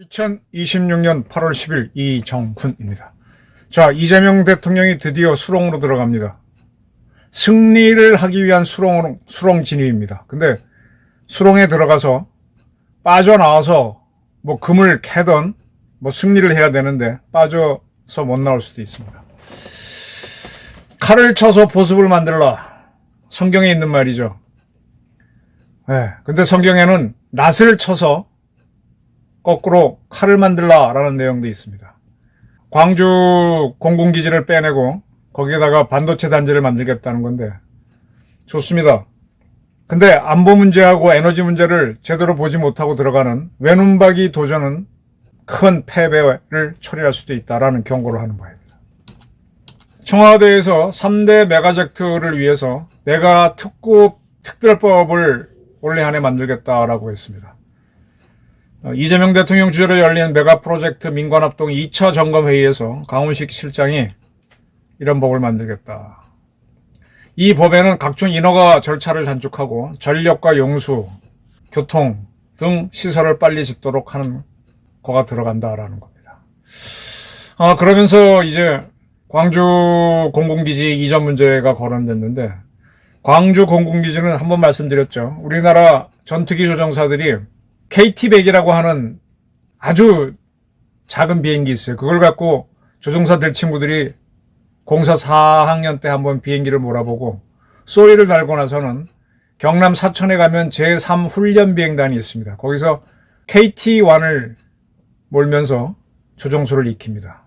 (2026년 8월 10일) 이정훈입니다. 자, 이재명 대통령이 드디어 수렁으로 들어갑니다. 승리를 하기 위한 수렁 진입입니다. 근데 수렁에 들어가서 빠져나와서 뭐 금을 캐던 뭐 승리를 해야 되는데 빠져서 못 나올 수도 있습니다. 칼을 쳐서 보습을 만들라. 성경에 있는 말이죠. 네, 근데 성경에는 낫을 쳐서 거꾸로 칼을 만들라라는 내용도 있습니다. 광주 공군기지를 빼내고 거기에다가 반도체 단지를 만들겠다는 건데 좋습니다. 근데 안보 문제하고 에너지 문제를 제대로 보지 못하고 들어가는 외눈박이 도전은 큰 패배를 초래할 수도 있다라는 경고를 하는 바입니다. 청와대에서 3대 메가젝트를 위해서 내가 특별법을 올해 안에 만들겠다라고 했습니다. 이재명 대통령 주재로 열린 메가 프로젝트 민관합동 2차 점검회의에서 강훈식 실장이 이런 법을 만들겠다. 이 법에는 각종 인허가 절차를 단축하고 전력과 용수, 교통 등 시설을 빨리 짓도록 하는 거가 들어간다라는 겁니다. 그러면서 이제 광주 공군기지 이전 문제가 거론됐는데, 광주 공군기지는 한번 말씀드렸죠. 우리나라 전투기 조종사들이 KT-100이라고 하는 아주 작은 비행기 있어요. 그걸 갖고 조종사 될 친구들이 공사 4학년 때 한번 비행기를 몰아보고 소리를 달고 나서는 경남 사천에 가면 제3 훈련 비행단이 있습니다. 거기서 KT-1을 몰면서 조종수를 익힙니다.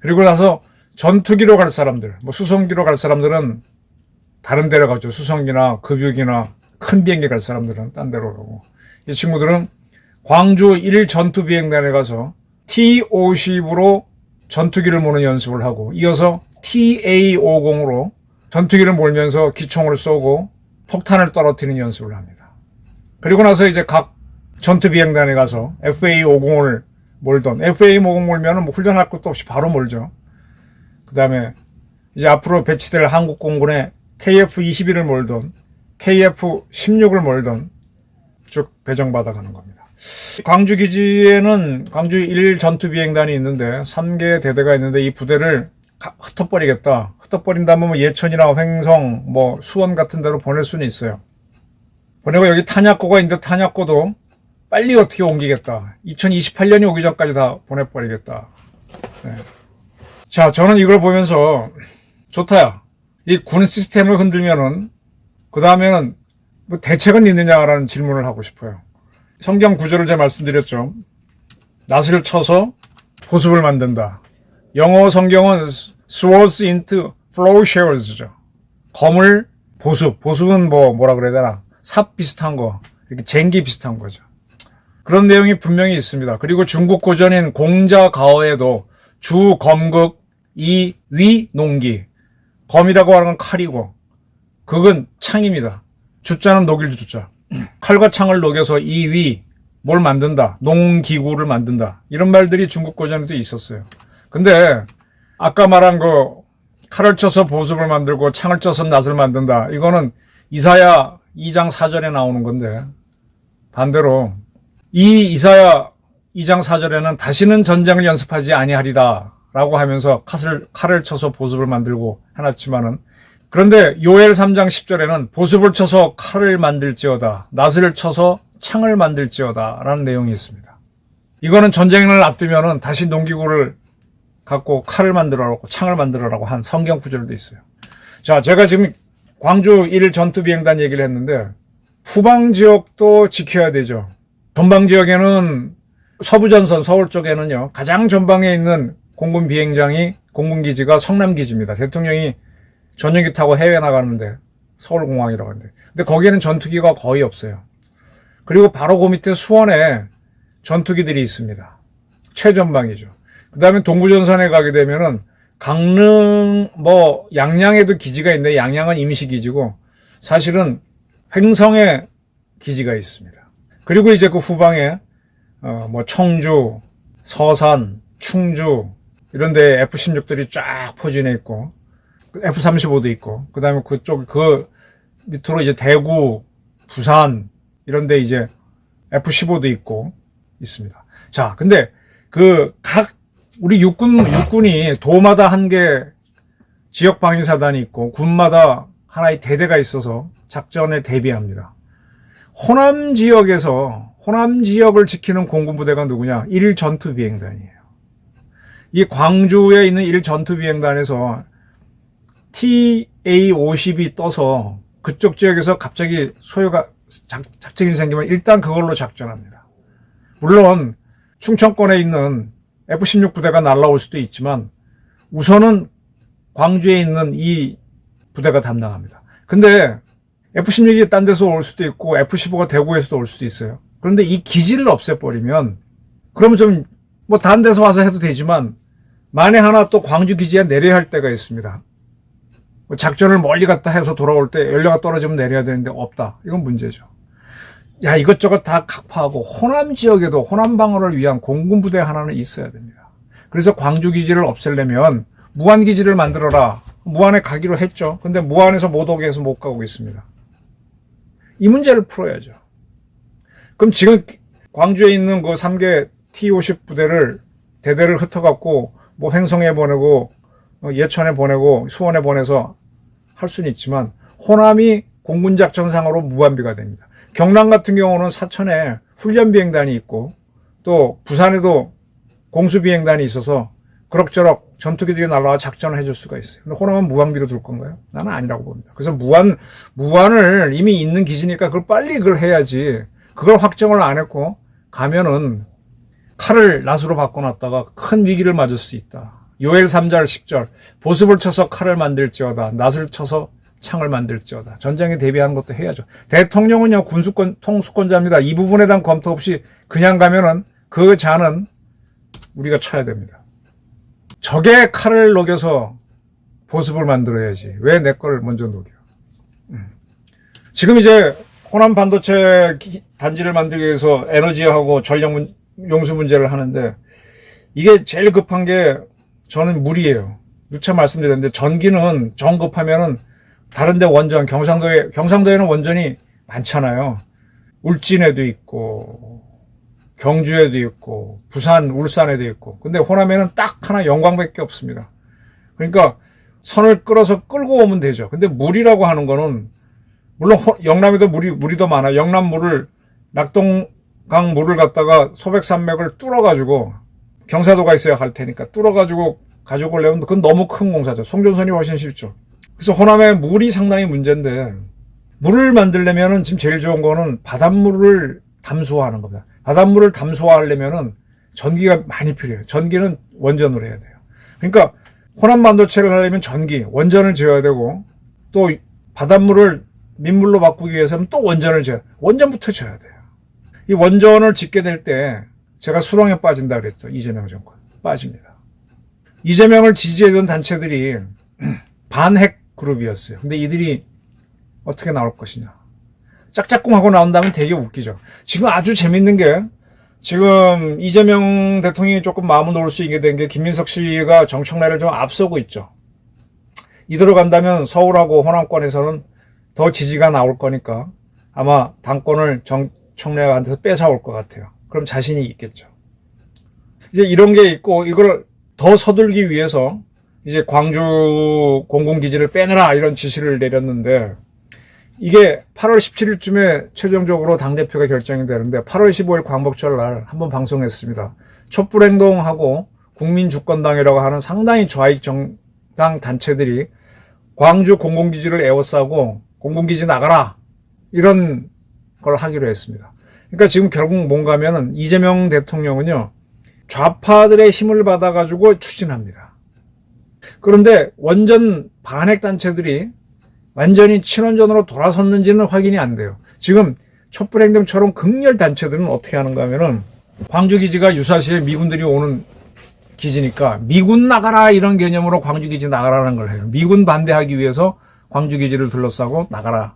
그리고 나서 전투기로 갈 사람들, 뭐 수송기로 갈 사람들은 다른 데로 가죠. 수송기나 급유기나 큰 비행기 갈 사람들은 딴 데로 가고, 이 친구들은 광주 1 전투비행단에 가서 T-50으로 전투기를 모는 연습을 하고, 이어서 TA-50으로 전투기를 몰면서 기총을 쏘고 폭탄을 떨어뜨리는 연습을 합니다. 그리고 나서 이제 각 전투비행단에 가서 FA-50을 몰던, FA-50 몰면은 뭐 훈련할 것도 없이 바로 몰죠. 그 다음에 이제 앞으로 배치될 한국공군의 KF-21을 몰던, KF-16을 몰던 쭉 배정받아 가는 겁니다. 광주 기지에는 광주 1 전투비행단이 있는데 3개 대대가 있는데 이 부대를 흩어버리겠다. 흩어버린다면 뭐 예천이나 횡성, 뭐 수원 같은 데로 보낼 수는 있어요. 보내고 여기 탄약고가 있는데 탄약고도 빨리 어떻게 옮기겠다. 2028년이 오기 전까지 다 보내버리겠다. 네. 자, 저는 이걸 보면서 좋다야. 이 군 시스템을 흔들면은 그 다음에는 뭐 대책은 있느냐라는 질문을 하고 싶어요. 성경 구절을 제가 말씀드렸죠. 낫을 쳐서 보습을 만든다. 영어 성경은 swords into plowshares죠. 검을 보습은 뭐라 그래야 되나? 삽 비슷한 거, 이렇게 쟁기 비슷한 거죠. 그런 내용이 분명히 있습니다. 그리고 중국 고전인 공자가어에도 주 검극 이 위 농기, 검이라고 하는 건 칼이고 극은 창입니다. 주자는 녹일 주자. 칼과 창을 녹여서 이 위 뭘 만든다, 농기구를 만든다, 이런 말들이 중국 고전에도 있었어요. 근데 아까 말한 그 칼을 쳐서 보습을 만들고 창을 쳐서 낫을 만든다, 이거는 이사야 2장 4절에 나오는 건데, 반대로 이 이사야 2장 4절에는 다시는 전쟁을 연습하지 아니하리다 라고 하면서 칼을 쳐서 보습을 만들고 해놨지만은, 그런데 요엘 3장 10절에는 보습을 쳐서 칼을 만들지어다, 낫을 쳐서 창을 만들지어다 라는 내용이 있습니다. 이거는 전쟁을 앞두면은 다시 농기구를 갖고 칼을 만들어라고 창을 만들어라고 한 성경 구절도 있어요. 자, 제가 지금 광주 1 전투비행단 얘기를 했는데 후방 지역도 지켜야 되죠. 전방 지역에는 서부전선 서울 쪽에는요, 가장 전방에 있는 공군 비행장이 공군기지가 성남기지입니다. 대통령이 전용기 타고 해외 나가는데 서울공항이라고 하는데, 근데 거기에는 전투기가 거의 없어요. 그리고 바로 그 밑에 수원에 전투기들이 있습니다. 최전방이죠. 그 다음에 동부전선에 가게 되면은 강릉, 양양에도 기지가 있는데 양양은 임시기지고 사실은 횡성에 기지가 있습니다. 그리고 이제 그 후방에 청주, 서산, 충주, 이런데 F-16들이 쫙 포진해 있고, F-35도 있고, 그 다음에 그쪽, 그 밑으로 이제 대구, 부산, 이런데 이제 F-15도 있고, 있습니다. 자, 근데 우리 육군이 도마다 한 개 지역 방위사단이 있고, 군마다 하나의 대대가 있어서 작전에 대비합니다. 호남 지역을 지키는 공군부대가 누구냐? 1전투비행단이에요. 이 광주에 있는 1전투비행단에서 TA-50이 떠서 그쪽 지역에서 갑자기 작전이 생기면 일단 그걸로 작전합니다. 물론 충청권에 있는 F-16 부대가 날아올 수도 있지만 우선은 광주에 있는 이 부대가 담당합니다. 근데 F-16이 딴 데서 올 수도 있고 F-15가 대구에서도 올 수도 있어요. 그런데 이 기지를 없애버리면 그러면 좀 뭐 다른 데서 와서 해도 되지만 만에 하나 또 광주 기지에 내려야 할 때가 있습니다. 작전을 멀리 갔다 해서 돌아올 때 연료가 떨어지면 내려야 되는데 없다. 이건 문제죠. 야, 이것저것 다 각파하고 호남 지역에도 호남 방어를 위한 공군부대 하나는 있어야 됩니다. 그래서 광주 기지를 없애려면 무안 기지를 만들어라. 무안에 가기로 했죠. 근데 무안에서 못 오게 해서 못 가고 있습니다. 이 문제를 풀어야죠. 그럼 지금 광주에 있는 그 3개 T-50 부대를 대대를 흩어갖고 뭐 횡성에 보내고 예천에 보내고 수원에 보내서 할 수는 있지만 호남이 공군작전상으로 무방비가 됩니다. 경남 같은 경우는 사천에 훈련비행단이 있고 또 부산에도 공수비행단이 있어서 그럭저럭 전투기들이 날아와 작전을 해줄 수가 있어요. 근데 호남은 무방비로 둘 건가요? 나는 아니라고 봅니다. 그래서 무안을 이미 있는 기지니까 그걸 해야지. 그걸 확정을 안 했고 가면은 칼을 낫으로 바꿔놨다가 큰 위기를 맞을 수 있다. 요엘 3절 10절 보습을 쳐서 칼을 만들지어다. 낫을 쳐서 창을 만들지어다. 전쟁에 대비하는 것도 해야죠. 대통령은요 통수권자입니다. 이 부분에 대한 검토 없이 그냥 가면은 그 잔은 우리가 쳐야 됩니다. 적의 칼을 녹여서 보습을 만들어야지. 왜 내 걸 먼저 녹여? 지금 이제 호남 반도체 단지를 만들기 위해서 에너지하고 전력 용수 문제를 하는데 이게 제일 급한 게 저는 물이에요. 누차 말씀드렸는데 전기는 정급하면은 다른데 원전 경상도에는 원전이 많잖아요. 울진에도 있고 경주에도 있고 부산, 울산에도 있고. 근데 호남에는 딱 하나 영광밖에 없습니다. 그러니까 선을 끌고 오면 되죠. 근데 물이라고 하는 거는 물론 영남에도 물이 더 많아요. 영남 물을 낙동강 물을 갖다가 소백산맥을 뚫어가지고 경사도가 있어야 할 테니까 뚫어가지고 가지고 오려면 그건 너무 큰 공사죠. 송전선이 훨씬 쉽죠. 그래서 호남에 물이 상당히 문제인데 물을 만들려면은 지금 제일 좋은 거는 바닷물을 담수화하는 겁니다. 바닷물을 담수화하려면은 전기가 많이 필요해요. 전기는 원전으로 해야 돼요. 그러니까 호남 반도체를 하려면 원전을 지어야 되고 또 바닷물을 민물로 바꾸기 위해서는 또 원전부터 지어야 돼요. 이 원전을 짓게 될 때 제가 수렁에 빠진다 그랬죠. 이재명 정권. 빠집니다. 이재명을 지지해준 단체들이 반핵 그룹이었어요. 근데 이들이 어떻게 나올 것이냐. 짝짝꿍하고 나온다면 되게 웃기죠. 지금 아주 재밌는 게 지금 이재명 대통령이 조금 마음을 놓을 수 있게 된 게 김민석 씨가 정청래를 좀 앞서고 있죠. 이대로 간다면 서울하고 호남권에서는 더 지지가 나올 거니까 아마 당권을 정청래한테서 뺏어올 것 같아요. 그럼 자신이 있겠죠. 이제 이런 게 있고 이걸 더 서둘기 위해서 이제 광주 공군기지를 빼내라 이런 지시를 내렸는데 이게 8월 17일쯤에 최종적으로 당대표가 결정이 되는데 8월 15일 광복절 날 한번 방송했습니다. 촛불행동하고 국민주권당이라고 하는 상당히 좌익 정당 단체들이 광주 공군기지를 에워싸고 공군기지 나가라 이런 걸 하기로 했습니다. 그러니까 지금 결국 뭔가 하면은 이재명 대통령은요 좌파들의 힘을 받아가지고 추진합니다. 그런데 원전 반핵 단체들이 완전히 친원전으로 돌아섰는지는 확인이 안 돼요. 지금 촛불행동처럼 극렬 단체들은 어떻게 하는가 하면은 광주기지가 유사시에 미군들이 오는 기지니까 미군 나가라 이런 개념으로 광주기지 나가라는 걸 해요. 미군 반대하기 위해서 광주기지를 둘러싸고 나가라.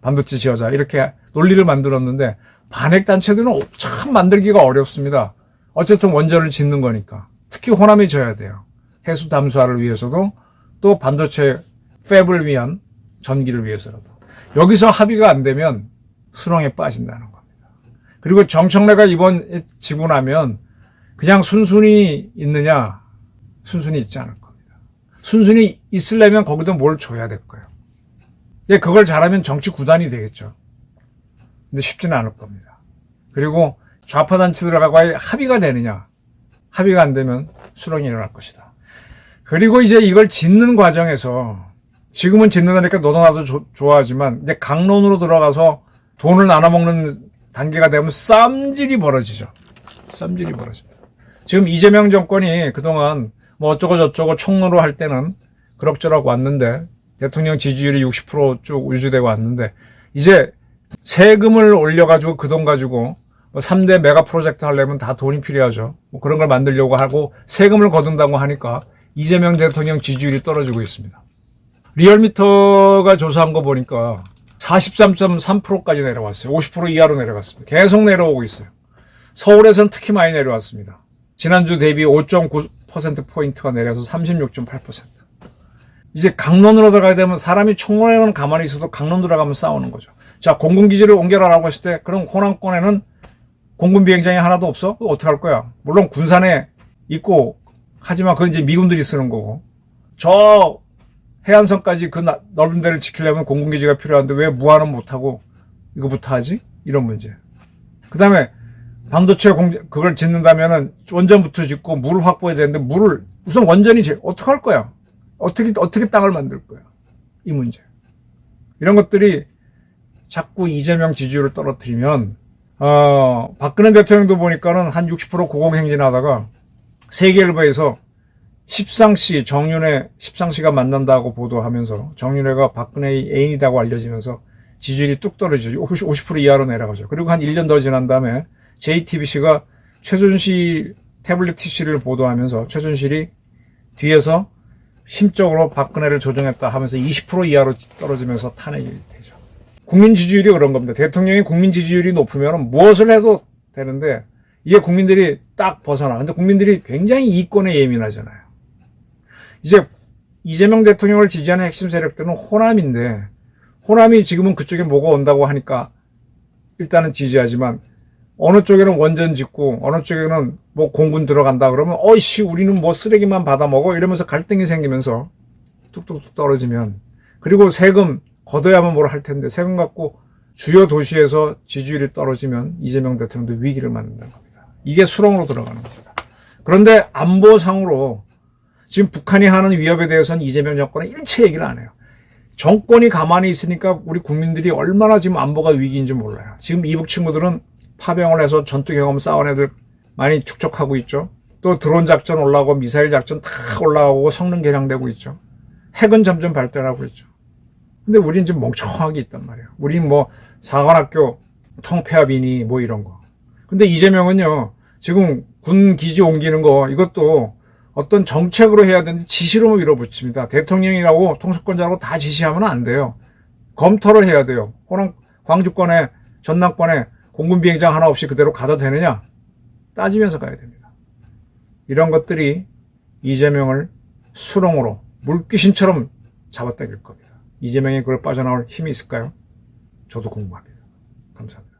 반도체 지어자. 이렇게 논리를 만들었는데 반핵 단체들은 참 만들기가 어렵습니다. 어쨌든 원전을 짓는 거니까. 특히 호남이 져야 돼요. 해수 담수화를 위해서도 또 반도체 팹을 위한 전기를 위해서라도. 여기서 합의가 안 되면 수렁에 빠진다는 겁니다. 그리고 정청래가 이번 지고 나면 그냥 순순히 있느냐? 순순히 있지 않을 겁니다. 순순히 있으려면 거기도 뭘 줘야 될 거예요. 그걸 잘하면 정치 구단이 되겠죠. 근데 쉽지는 않을 겁니다. 그리고 좌파 단체들하고의 합의가 되느냐? 합의가 안 되면 수렁이 일어날 것이다. 그리고 이제 이걸 짓는 과정에서 지금은 짓는다니까 너도 나도 좋아하지만 이제 강론으로 들어가서 돈을 나눠먹는 단계가 되면 쌈질이 벌어지죠. 쌈질이 벌어집니다. 지금 이재명 정권이 그동안 뭐 어쩌고 저쩌고 총로로 할 때는 그럭저럭 왔는데 대통령 지지율이 60%쭉 유지되고 왔는데 이제 세금을 올려가지고 그 돈 가지고 3대 메가 프로젝트 하려면 다 돈이 필요하죠. 뭐 그런 걸 만들려고 하고 세금을 거둔다고 하니까 이재명 대통령 지지율이 떨어지고 있습니다. 리얼미터가 조사한 거 보니까 43.3%까지 내려왔어요. 50% 이하로 내려갔습니다. 계속 내려오고 있어요. 서울에서는 특히 많이 내려왔습니다. 지난주 대비 5.9%포인트가 내려서 36.8%. 이제 강론으로 들어가야 되면 사람이 총론에만 가만히 있어도 강론 들어가면 싸우는 거죠. 자, 공군기지를 옮겨라라고 했을 때 그럼 호남권에는 공군 비행장이 하나도 없어? 그거 어떻게 할 거야? 물론 군산에 있고 하지만 그건 이제 미군들이 쓰는 거고 저 해안선까지 그 넓은 데를 지키려면 공군기지가 필요한데 왜 무한은 못하고 이거부터 하지? 이런 문제. 그 다음에 반도체 그걸 짓는다면은 원전부터 짓고 물을 확보해야 되는데 물을 우선 원전이 어떻게 할 거야? 어떻게 땅을 만들 거야? 이 문제. 이런 것들이 자꾸 이재명 지지율을 떨어뜨리면 박근혜 대통령도 보니까는 한 60% 고공행진하다가 세계일보에서 십상시 정윤회 십상시가 만난다고 보도하면서 정윤회가 박근혜의 애인이라고 알려지면서 지지율이 뚝 떨어지죠. 50% 이하로 내려가죠. 그리고 한 1년 더 지난 다음에 JTBC가 최순실 태블릿 TC를 보도하면서 최순실이 뒤에서 심적으로 박근혜를 조종했다 하면서 20% 이하로 떨어지면서 탄핵이 되죠. 국민 지지율이 그런 겁니다. 대통령이 국민 지지율이 높으면 무엇을 해도 되는데 이게 국민들이 딱 벗어나. 근데 국민들이 굉장히 이권에 예민하잖아요. 이제 이재명 대통령을 지지하는 핵심 세력들은 호남인데 호남이 지금은 그쪽에 뭐가 온다고 하니까 일단은 지지하지만 어느 쪽에는 원전 짓고 어느 쪽에는 뭐 공군 들어간다 그러면 어이씨 우리는 뭐 쓰레기만 받아먹어 이러면서 갈등이 생기면서 뚝뚝뚝 떨어지면 그리고 세금 걷어야만 뭘 할 텐데 세금 갖고 주요 도시에서 지지율이 떨어지면 이재명 대통령도 위기를 맞는다는 겁니다. 이게 수렁으로 들어가는 겁니다. 그런데 안보상으로 지금 북한이 하는 위협에 대해서는 이재명 정권은 일체 얘기를 안 해요. 정권이 가만히 있으니까 우리 국민들이 얼마나 지금 안보가 위기인지 몰라요. 지금 이북 친구들은 파병을 해서 전투 경험 쌓은 애들 많이 축적하고 있죠. 또 드론 작전 올라오고 미사일 작전 다 올라오고 성능 개량되고 있죠. 핵은 점점 발달하고 있죠. 근데 우린 지금 멍청하게 있단 말이에요. 우린 뭐 사관학교 통폐합이니 뭐 이런 거. 근데 이재명은요. 지금 군 기지 옮기는 거 이것도 어떤 정책으로 해야 되는데 지시로 밀어붙입니다. 대통령이라고 통수권자라고 다 지시하면 안 돼요. 검토를 해야 돼요. 호남 광주권에 전남권에 공군 비행장 하나 없이 그대로 가도 되느냐? 따지면서 가야 됩니다. 이런 것들이 이재명을 수렁으로 물귀신처럼 잡아당길 겁니다. 이재명이 그걸 빠져나올 힘이 있을까요? 저도 궁금합니다. 감사합니다.